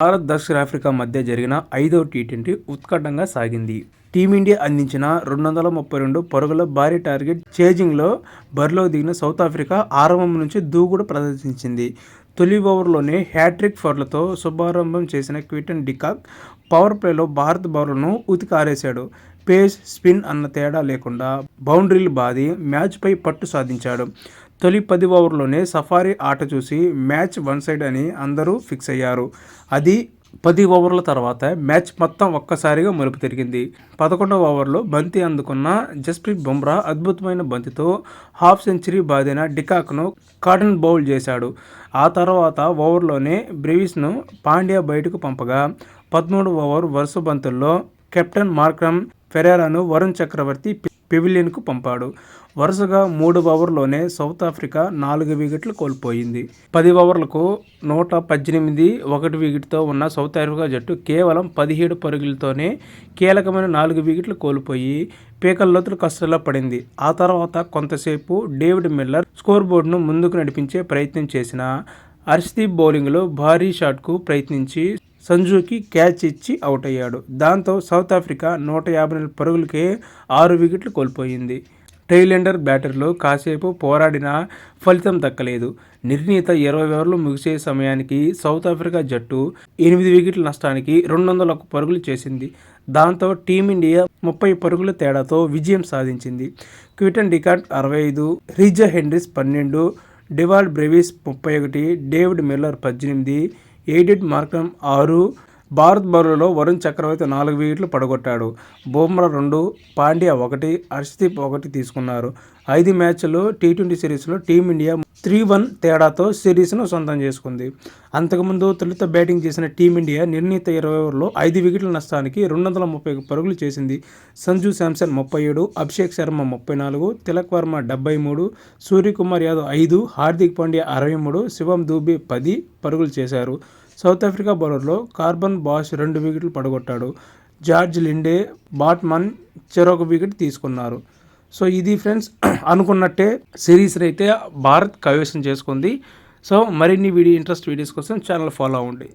భారత్ దక్షిణాఫ్రికా మధ్య జరిగిన 5వ టీ20 ఉత్కంఠంగా సాగింది. టీమిండియా అందించిన 232 పరుగుల భారీ టార్గెట్ చేజింగ్లో బరిలోకి దిగిన సౌత్ ఆఫ్రికా ఆరంభం నుంచి దూకుడు ప్రదర్శించింది. తొలి ఓవర్లోనే హ్యాట్రిక్ ఫోర్లతో శుభారంభం చేసిన క్వింటన్ డికాక్ పవర్ ప్లేలో భారత బౌలర్లను ఉతికారేశాడు. పేస్, స్పిన్ అన్న తేడా లేకుండా బౌండరీలు బాది మ్యాచ్పై పట్టు సాధించాడు. తొలి 10 ఓవర్లోనే సఫారీ ఆట చూసి మ్యాచ్ వన్ సైడ్ అని అందరూ ఫిక్స్ అయ్యారు. అది 10 ఓవర్ల తర్వాత మ్యాచ్ మొత్తం ఒక్కసారిగా మలుపు తిరిగింది. 11వ ఓవర్లో బంతి అందుకున్న జస్ప్రీత్ బుమ్రా అద్భుతమైన బంతితో హాఫ్ సెంచరీ బాదిన డికాక్ను కాటన్ బౌల్ చేశాడు. ఆ తర్వాత ఓవర్లోనే బ్రెవిస్ను పాండ్యా బయటకు పంపగా 13వ ఓవర్ వరుస బంతుల్లో కెప్టెన్ మార్క్రమ్ ఫెరేరాను వరుణ్ చక్రవర్తి పెవిలియన్కు పంపాడు. వరుసగా 3వ ఓవర్లోనే సౌత్ ఆఫ్రికా 4 వికెట్లు కోల్పోయింది. 10 ఓవర్లకు 118 1 వికెట్తో ఉన్న సౌత్ ఆఫ్రికా జట్టు కేవలం 17 పరుగులతోనే కీలకమైన 4 వికెట్లు కోల్పోయి పీకల్లోతుల కష్టాల్లో పడింది. ఆ తర్వాత కొంతసేపు డేవిడ్ మిల్లర్ స్కోర్ బోర్డును ముందుకు నడిపించే ప్రయత్నం చేసిన హర్షదీప్ బౌలింగ్లో భారీ షాట్కు ప్రయత్నించి సంజుకి క్యాచ్ ఇచ్చి అవుట్ అయ్యాడు. దాంతో సౌత్ ఆఫ్రికా 154 పరుగులకే 6 వికెట్లు కోల్పోయింది. టెయిలెండర్ బ్యాటర్లు కాసేపు పోరాడినా ఫలితం దక్కలేదు. నిర్ణీత 20 ఓవర్లు ముగిసే సమయానికి సౌత్ ఆఫ్రికా జట్టు 8 వికెట్ల నష్టానికి 201 పరుగులు చేసింది. దాంతో టీమిండియా 30 పరుగుల తేడాతో విజయం సాధించింది. Quinton de Kock 65, Reeza Hendricks 12, Dewald Brevis 31, David Miller 18, Aiden Markram 6. Bharat బౌలర్లో వరుణ్ చక్రవర్తి 4 వికెట్లు పడగొట్టాడు. బుమ్రా 2, పాండ్యా 1, హర్షదీప్ 1 తీసుకున్నారు. 5 మ్యాచ్ల్లో టీ20 సిరీస్లో టీమిండియా 3-1 తేడాతో సిరీస్ను సొంతం చేసుకుంది. అంతకుముందు తొలుత బ్యాటింగ్ చేసిన టీమిండియా నిర్ణీత 20 ఓవర్లో 5 వికెట్ల నష్టానికి 231 పరుగులు చేసింది. సంజు శాంసన్ 37, అభిషేక్ శర్మ 34, తిలక్ వర్మ 73, సూర్యకుమార్ యాదవ్ 5, హార్దిక్ పాండ్యా 63, శివం దూబే 10 పరుగులు చేశారు. సౌత్ ఆఫ్రికా బౌలర్లో కార్బన్ బాష్ 2 వికెట్లు పడగొట్టాడు. జార్జ్ లిండే, బాట్మన్ చెరొక వికెట్ తీసుకున్నారు. సో ఇది ఫ్రెండ్స్, అనుకున్నట్టే సిరీస్ అయితే భారత్ కైవసం చేసుకుంది. సో మరిన్ని ఇంట్రెస్ట్ వీడియోస్ కోసం ఛానల్ ఫాలో అవ్వండి.